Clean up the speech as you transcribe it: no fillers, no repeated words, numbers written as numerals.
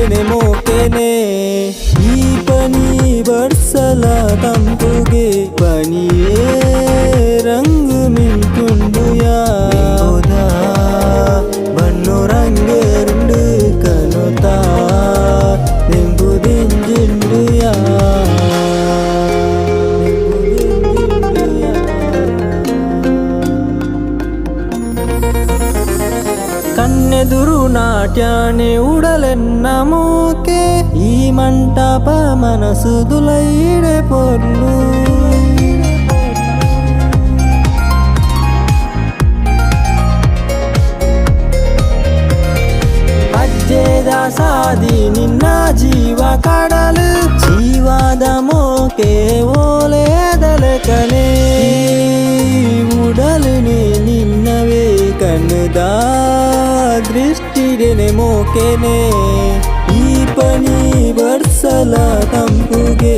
ದೃಷ್ಟಿಡೆನೆ ಮೋಕೆನೆ ಈ ಪನಿ ಬರ್ಸಲ ತಂಪುಗೆ ಪನಿಯೇ ರಂಗ್ ಮಿಂಟುಂಡುಯಾ ಬಣ್ಣು ರಂಗೇರುಂಡು ಕನುತಾ ನೆಂಬುದಿಂಜುಂಡುಯಾ ಕಣ್ಣೆದುರು ನಾಟ್ಯಾನೆ ಉಡಲೆನ್ನ ಮೋಕೆ ಈ ಮಂಟಪ ಮನಸ್ಸು ದುಲೈಡೆ ಪೊರ್ಲು ಅಜ್ಜೆದ ಸಾದಿ ನಿನ್ನ ಜೀವ ಕಡಲು ಜೀವದ ಮೋಕೆ ಓಲೆದಲೆ ಕಲೆ ಉಡಲುನೆ ನಿನ್ನವೇ ಕಣ್ಣದ ದೃಷ್ಟಿಡೆನೆ ಮೋಕೆನೆ ಈ ಪನಿ ಬರ್ಸಲ ತಂಪುಗೆ